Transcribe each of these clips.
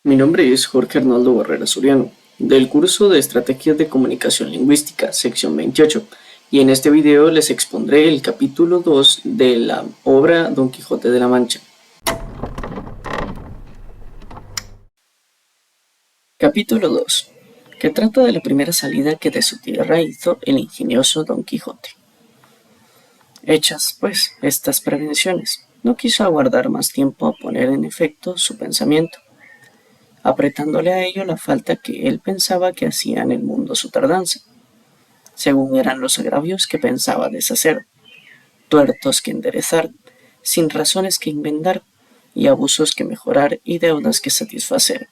Mi nombre es Jorge Arnaldo Barrera Soriano, del curso de Estrategias de Comunicación Lingüística, sección 28, y en este video les expondré el capítulo 2 de la obra Don Quijote de la Mancha. Capítulo 2, que trata de la primera salida que de su tierra hizo el ingenioso Don Quijote. Hechas, pues, estas prevenciones, no quiso aguardar más tiempo a poner en efecto su pensamiento, apretándole a ello la falta que él pensaba que hacía en el mundo su tardanza, según eran los agravios que pensaba deshacer, tuertos que enderezar, sin razones que inventar, y abusos que mejorar y deudas que satisfacer.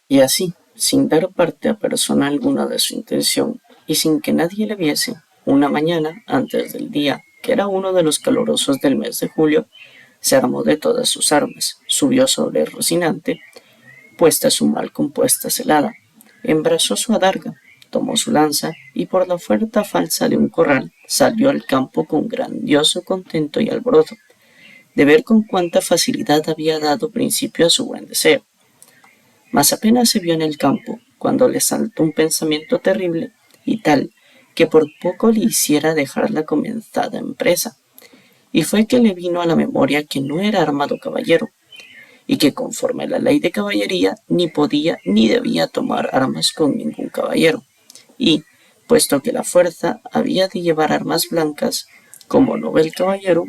Y así, sin dar parte a persona alguna de su intención, y sin que nadie le viese, una mañana, antes del día, que era uno de los calurosos del mes de julio, se armó de todas sus armas, subió sobre Rocinante, puesta su mal compuesta celada, embrazó su adarga, tomó su lanza y por la puerta falsa de un corral salió al campo con grandioso contento y alborozo, de ver con cuánta facilidad había dado principio a su buen deseo. Mas apenas se vio en el campo, cuando le saltó un pensamiento terrible y tal, que por poco le hiciera dejar la comenzada empresa, y fue que le vino a la memoria que no era armado caballero, y que conforme a la ley de caballería ni podía ni debía tomar armas con ningún caballero, y, puesto que la fuerza había de llevar armas blancas, como no ve el caballero,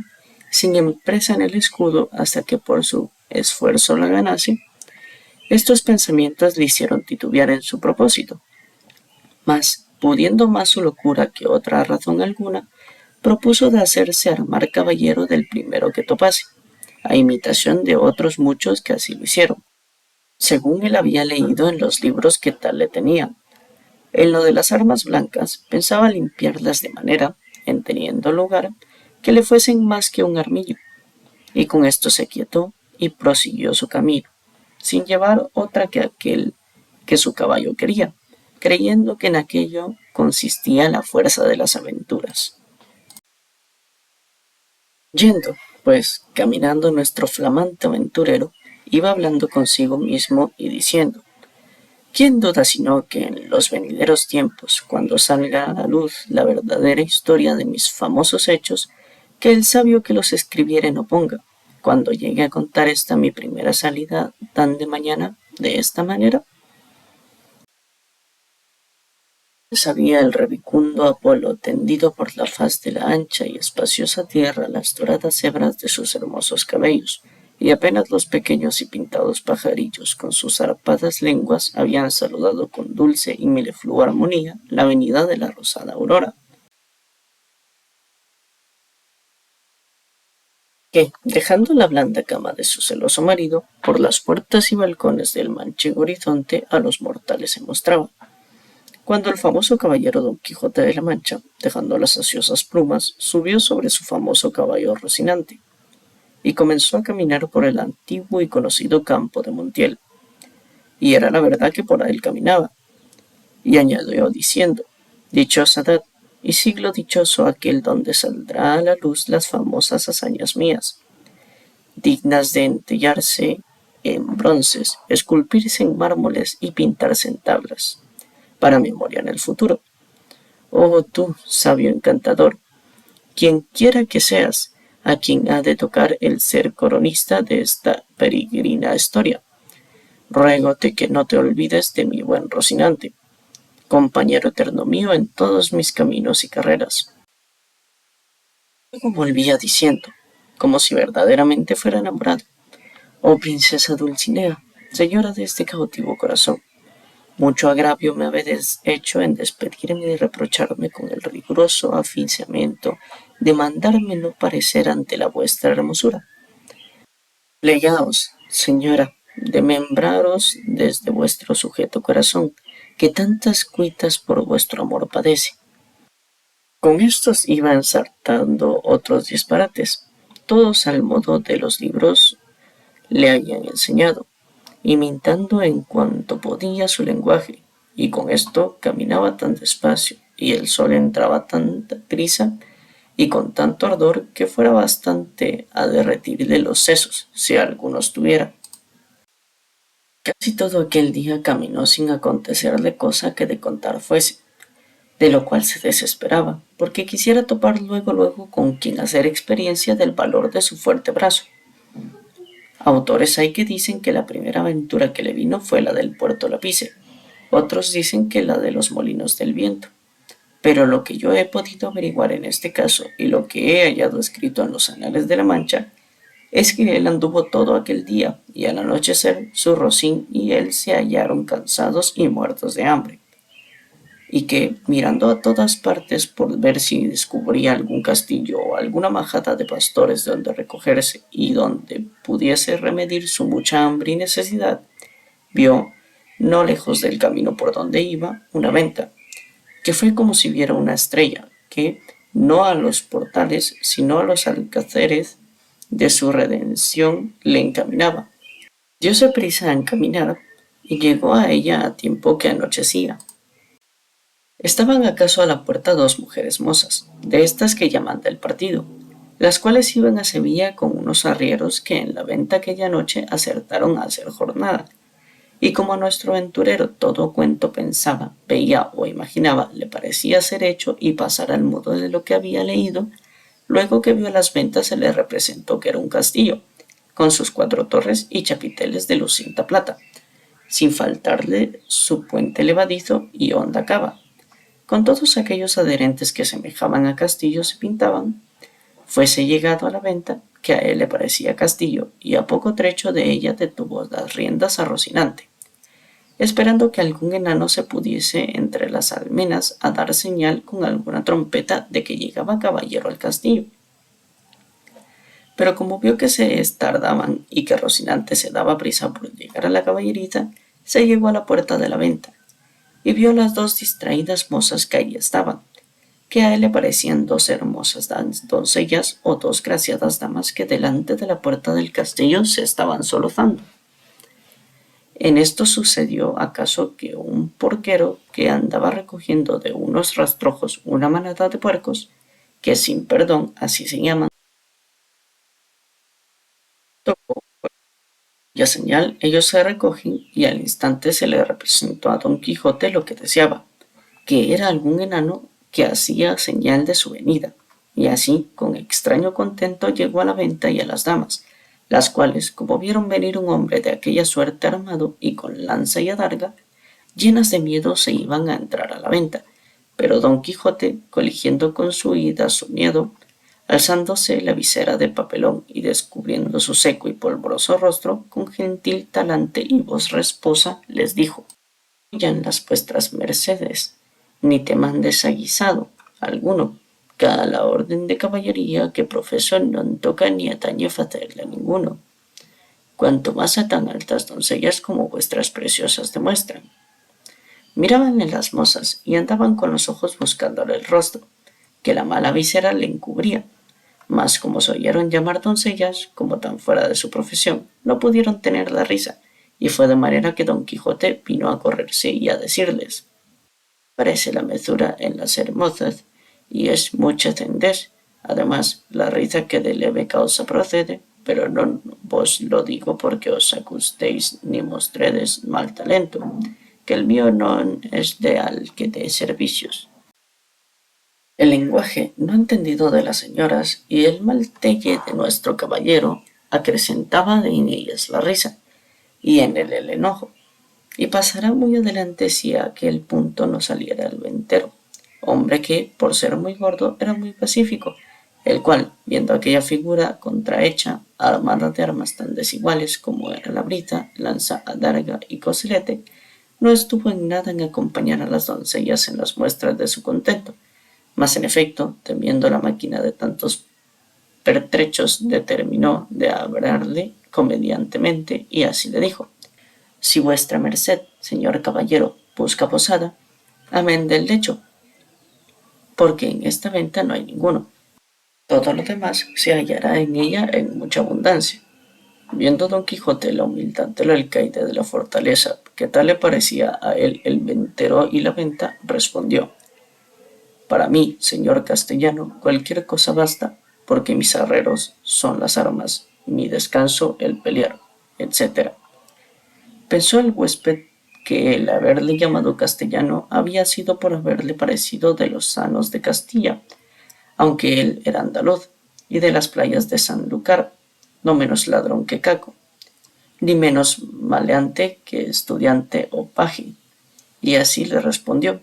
sin empresa en el escudo hasta que por su esfuerzo la ganase, estos pensamientos le hicieron titubear en su propósito. Mas, pudiendo más su locura que otra razón alguna, propuso de hacerse armar caballero del primero que topase, a imitación de otros muchos que así lo hicieron, según él había leído en los libros que tal le tenían. En lo de las armas blancas pensaba limpiarlas de manera, en teniendo lugar, que le fuesen más que un armillo, y con esto se quietó y prosiguió su camino, sin llevar otra que aquel que su caballo quería, creyendo que en aquello consistía la fuerza de las aventuras. Yendo, pues, caminando nuestro flamante aventurero, iba hablando consigo mismo y diciendo: ¿quién duda sino que en los venideros tiempos, cuando salga a la luz la verdadera historia de mis famosos hechos, que el sabio que los escribiere no ponga, cuando llegue a contar esta mi primera salida tan de mañana, de esta manera? Sabía el rebicundo Apolo, tendido por la faz de la ancha y espaciosa tierra, las doradas hebras de sus hermosos cabellos, y apenas los pequeños y pintados pajarillos con sus zarpadas lenguas habían saludado con dulce y meliflua armonía la venida de la rosada aurora, que, dejando la blanda cama de su celoso marido, por las puertas y balcones del manchego horizonte a los mortales se mostraba, cuando el famoso caballero Don Quijote de la Mancha, dejando las ociosas plumas, subió sobre su famoso caballo Rocinante, y comenzó a caminar por el antiguo y conocido campo de Montiel, y era la verdad que por él caminaba, y añadió diciendo: dichosa edad y siglo dichoso aquel donde saldrá a la luz las famosas hazañas mías, dignas de entallarse en bronces, esculpirse en mármoles y pintarse en tablas, para memoria en el futuro. Oh tú, sabio encantador, quien quiera que seas, a quien ha de tocar el ser coronista de esta peregrina historia, ruégote que no te olvides de mi buen Rocinante, compañero eterno mío en todos mis caminos y carreras. Luego volvía diciendo, como si verdaderamente fuera enamorado: oh princesa Dulcinea, señora de este cautivo corazón, mucho agravio me habéis hecho en despedirme y reprocharme con el riguroso aficiamiento de mandarme no parecer ante la vuestra hermosura. Plegaos, señora, de membraros desde vuestro sujeto corazón, que tantas cuitas por vuestro amor padece. Con estos iba ensartando otros disparates, todos al modo de los libros le habían enseñado, imitando en cuanto podía su lenguaje, y con esto caminaba tan despacio, y el sol entraba tanta prisa y con tanto ardor que fuera bastante a derretirle los sesos, si algunos tuviera. Casi todo aquel día caminó sin acontecerle cosa que de contar fuese, de lo cual se desesperaba, porque quisiera topar luego con quien hacer experiencia del valor de su fuerte brazo. Autores hay que dicen que la primera aventura que le vino fue la del Puerto Lapice, otros dicen que la de los molinos del viento. Pero lo que yo he podido averiguar en este caso y lo que he hallado escrito en los anales de la Mancha es que él anduvo todo aquel día y al anochecer su rocín y él se hallaron cansados y muertos de hambre, y que, mirando a todas partes por ver si descubría algún castillo o alguna majada de pastores donde recogerse y donde pudiese remedir su mucha hambre y necesidad, vio, no lejos del camino por donde iba, una venta, que fue como si viera una estrella, que, no a los portales, sino a los alcázares de su redención le encaminaba. Diose prisa en caminar y llegó a ella a tiempo que anochecía. Estaban acaso a la puerta dos mujeres mozas, de estas que llaman del partido, las cuales iban a Sevilla con unos arrieros que en la venta aquella noche acertaron a hacer jornada, y como a nuestro aventurero todo cuento pensaba, veía o imaginaba le parecía ser hecho y pasar al modo de lo que había leído, luego que vio las ventas se le representó que era un castillo, con sus 4 torres y chapiteles de lucienta plata, sin faltarle su puente levadizo y honda cava, con todos aquellos adherentes que semejaban a castillos y pintaban. Fuese llegado a la venta, que a él le parecía castillo, y a poco trecho de ella detuvo las riendas a Rocinante, esperando que algún enano se pudiese entre las almenas a dar señal con alguna trompeta de que llegaba caballero al castillo. Pero como vio que se estardaban y que Rocinante se daba prisa por llegar a la caballerita, se llegó a la puerta de la venta, y vio las dos distraídas mozas que allí estaban, que a él le parecían dos hermosas doncellas o dos graciadas damas que delante de la puerta del castillo se estaban solozando. En esto sucedió acaso que un porquero que andaba recogiendo de unos rastrojos una manada de puercos, que sin perdón así se llaman, tocó cuya señal ellos se recogen y al instante se le representó a Don Quijote lo que deseaba, que era algún enano que hacía señal de su venida, y así, con extraño contento, llegó a la venta y a las damas, las cuales, como vieron venir un hombre de aquella suerte armado y con lanza y adarga, llenas de miedo se iban a entrar a la venta, pero Don Quijote, coligiendo con su ida su miedo, alzándose la visera de papelón y descubriendo su seco y polvoroso rostro, con gentil talante y voz resposa, les dijo: «Oyan las vuestras mercedes, ni teman desaguisado alguno, que a la orden de caballería que profeso non toca ni atañe facerle a ninguno, cuanto más a tan altas doncellas como vuestras preciosas demuestran». Mirábanle las mozas y andaban con los ojos buscándole el rostro, que la mala visera le encubría, mas como se oyeron llamar doncellas, como tan fuera de su profesión, no pudieron tener la risa, y fue de manera que Don Quijote vino a correrse y a decirles: «Parece la mesura en las hermosas, y es mucha cendez. Además, la risa que de leve causa procede, pero no vos lo digo porque os acustéis ni mostredes mal talento, que el mío no es de al que de servicios». El lenguaje no entendido de las señoras y el mal talle de nuestro caballero acrecentaba en ellas la risa, y en él el enojo, y pasará muy adelante si a aquel punto no saliera el ventero, hombre que, por ser muy gordo, era muy pacífico, el cual, viendo aquella figura contrahecha, armada de armas tan desiguales como era la brita, lanza, adarga y coselete, no estuvo en nada en acompañar a las doncellas en las muestras de su contento, mas en efecto, temiendo la máquina de tantos pertrechos, determinó de hablarle comediantemente y así le dijo: «Si vuestra merced, señor caballero, busca posada, amén del lecho, porque en esta venta no hay ninguno. Todo lo demás se hallará en ella en mucha abundancia». Viendo Don Quijote la humildad del alcaide de la fortaleza, que tal le parecía a él el ventero y la venta, respondió: «Para mí, señor castellano, cualquier cosa basta, porque mis arreros son las armas, y mi descanso el pelear, etcétera. Pensó el huésped que el haberle llamado castellano había sido por haberle parecido de los sanos de Castilla, aunque él era andaluz, y de las playas de Sanlúcar, no menos ladrón que caco, ni menos maleante que estudiante o paje. Y así le respondió: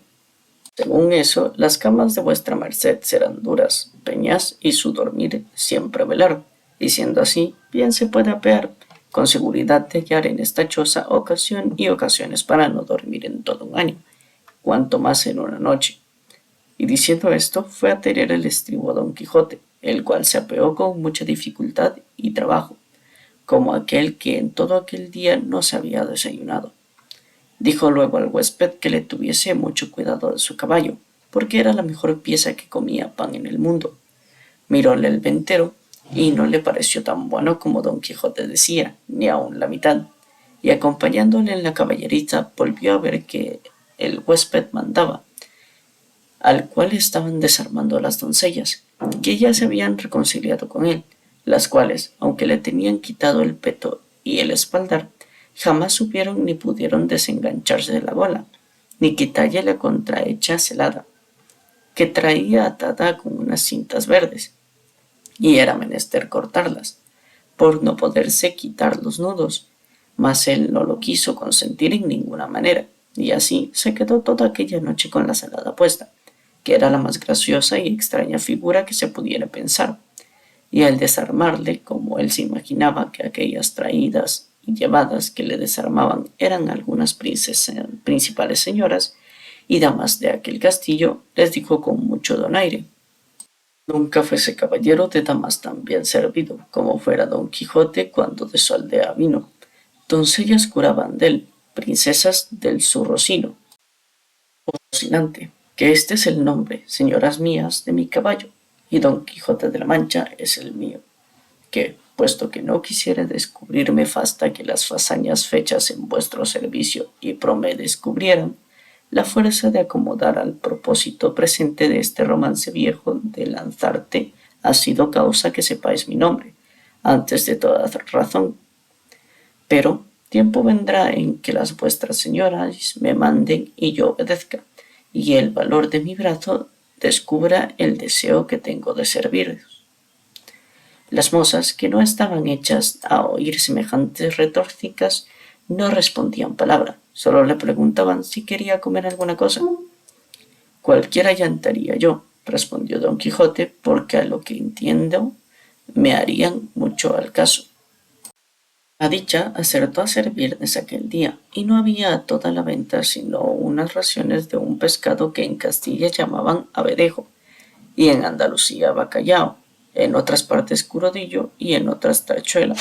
según eso, las camas de vuestra merced serán duras, peñas, y su dormir siempre velar. Y siendo así, bien se puede apear con seguridad de hallar en esta choza ocasión y ocasiones para no dormir en todo un año, cuanto más en una noche. Y diciendo esto, fue a tener el estribo a Don Quijote, el cual se apeó con mucha dificultad y trabajo, como aquel que en todo aquel día no se había desayunado. Dijo luego al huésped que le tuviese mucho cuidado de su caballo, porque era la mejor pieza que comía pan en el mundo. Miróle el ventero, y no le pareció tan bueno como Don Quijote decía, ni aun la mitad, y acompañándole en la caballeriza volvió a ver que el huésped mandaba, al cual estaban desarmando las doncellas, que ya se habían reconciliado con él, las cuales, aunque le tenían quitado el peto y el espaldar, jamás supieron ni pudieron desengancharse de la gola, ni quitalle la contrahecha celada, que traía atada con unas cintas verdes, y era menester cortarlas, por no poderse quitar los nudos, mas él no lo quiso consentir en ninguna manera, y así se quedó toda aquella noche con la celada puesta, que era la más graciosa y extraña figura que se pudiera pensar, y al desarmarle, como él se imaginaba que aquellas traídas y llevadas que le desarmaban eran algunas principales señoras y damas de aquel castillo, les dijo con mucho donaire: nunca fuese caballero de damas tan bien servido como fuera Don Quijote cuando de su aldea vino. Doncellas curaban dél, princesas del su Rocino, o Rocinante, que este es el nombre, señoras mías, de mi caballo, y Don Quijote de la Mancha es el mío, que, puesto que no quisiere descubrirme fasta que las fazañas fechas en vuestro servicio y pro me descubrieran, la fuerza de acomodar al propósito presente de este romance viejo de lanzarte ha sido causa que sepáis mi nombre, antes de toda razón. Pero tiempo vendrá en que las vuestras señoras me manden y yo obedezca, y el valor de mi brazo descubra el deseo que tengo de serviros. Las mozas, que no estaban hechas a oír semejantes retóricas, no respondían palabra, solo le preguntaban si quería comer alguna cosa. Cualquiera llantaría yo, respondió Don Quijote, porque a lo que entiendo me harían mucho al caso. A dicha acertó a servir desde aquel día, y no había a toda la venta sino unas raciones de un pescado que en Castilla llamaban abedejo, y en Andalucía bacallao, en otras partes curodillo y en otras trachuela,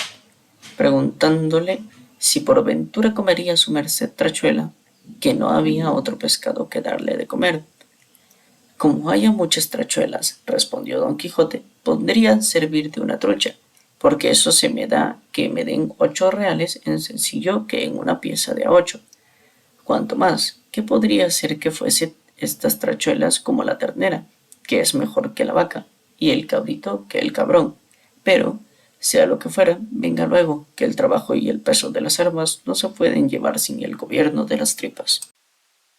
preguntándole si por ventura comería su merced trachuela, que no había otro pescado que darle de comer. Como haya muchas trachuelas, respondió Don Quijote, podría servir de una trucha, porque eso se me da que me den 8 reales en sencillo que en una pieza de a 8. Cuanto más, que podría ser que fuese estas trachuelas como la ternera, que es mejor que la vaca, y el cabrito que el cabrón. Pero, sea lo que fuera, venga luego, que el trabajo y el peso de las armas no se pueden llevar sin el gobierno de las tripas.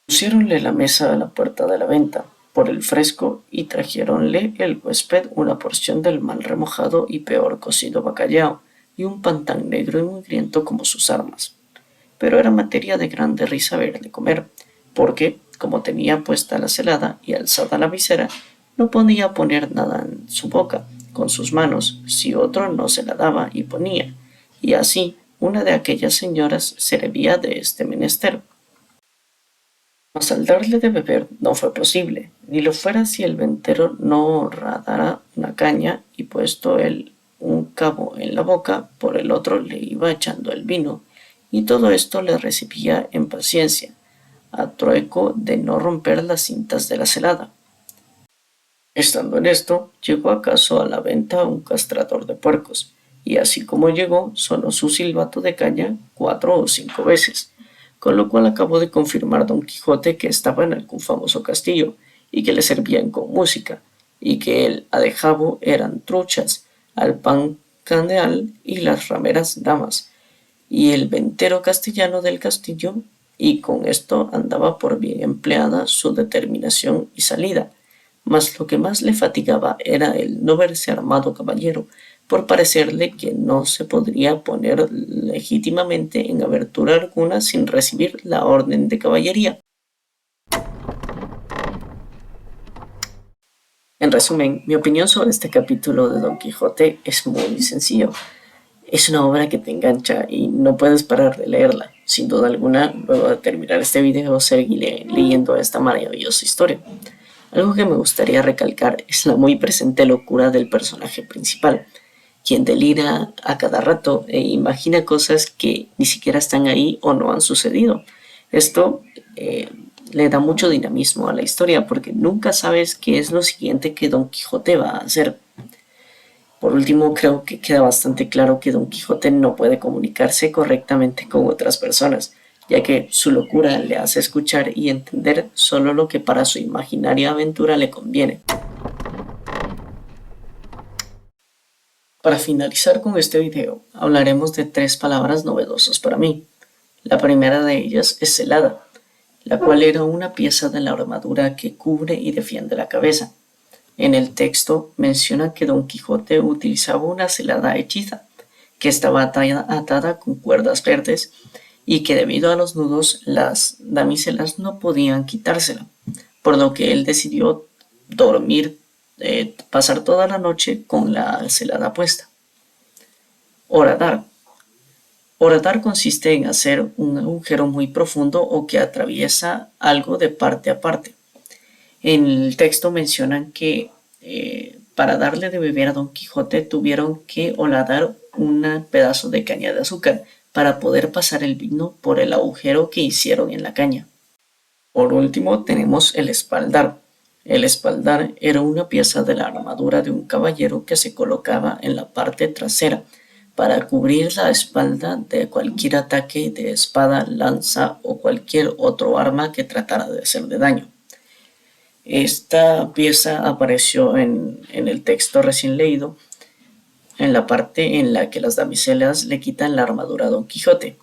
Pusiéronle la mesa a la puerta de la venta, por el fresco, y trajéronle el huésped una porción del mal remojado y peor cocido bacallao, y un pan tan negro y mugriento como sus armas. Pero era materia de grande risa verle comer, porque, como tenía puesta la celada y alzada la visera, no podía poner nada en su boca con sus manos si otro no se la daba y ponía, y así una de aquellas señoras servía de este menester. Mas al darle de beber no fue posible, ni lo fuera si el ventero no radara una caña y puesto él un cabo en la boca, por el otro le iba echando el vino, y todo esto le recibía en paciencia, a trueco de no romper las cintas de la celada. Estando en esto, llegó acaso a la venta un castrador de puercos, y así como llegó, sonó su silbato de caña 4 o 5 veces, con lo cual acabó de confirmar Don Quijote que estaba en algún famoso castillo, y que le servían con música, y que el adejabo eran truchas, al pan candeal y las rameras damas, y el ventero castellano del castillo, y con esto andaba por bien empleada su determinación y salida. Mas lo que más le fatigaba era el no verse armado caballero, por parecerle que no se podría poner legítimamente en abertura alguna sin recibir la orden de caballería. En resumen, mi opinión sobre este capítulo de Don Quijote es muy sencillo. Es una obra que te engancha y no puedes parar de leerla. Sin duda alguna, luego de terminar este video, seguiré leyendo esta maravillosa historia. Algo que me gustaría recalcar es la muy presente locura del personaje principal, quien delira a cada rato e imagina cosas que ni siquiera están ahí o no han sucedido. Esto le da mucho dinamismo a la historia porque nunca sabes qué es lo siguiente que Don Quijote va a hacer. Por último, creo que queda bastante claro que Don Quijote no puede comunicarse correctamente con otras personas, ya que su locura le hace escuchar y entender solo lo que para su imaginaria aventura le conviene. Para finalizar con este video, hablaremos de 3 palabras novedosas para mí. La primera de ellas es celada, la cual era una pieza de la armadura que cubre y defiende la cabeza. En el texto menciona que Don Quijote utilizaba una celada hechiza, que estaba atada con cuerdas verdes y que debido a los nudos las damiselas no podían quitársela, por lo que él decidió pasar toda la noche con la celada puesta. Horadar. Horadar consiste en hacer un agujero muy profundo o que atraviesa algo de parte a parte. En el texto mencionan que para darle de beber a Don Quijote tuvieron que horadar un pedazo de caña de azúcar para poder pasar el vino por el agujero que hicieron en la caña. Por último tenemos el espaldar. El espaldar era una pieza de la armadura de un caballero que se colocaba en la parte trasera para cubrir la espalda de cualquier ataque de espada, lanza o cualquier otro arma que tratara de hacerle daño. Esta pieza apareció en el texto recién leído, en la parte en la que las damiselas le quitan la armadura a Don Quijote.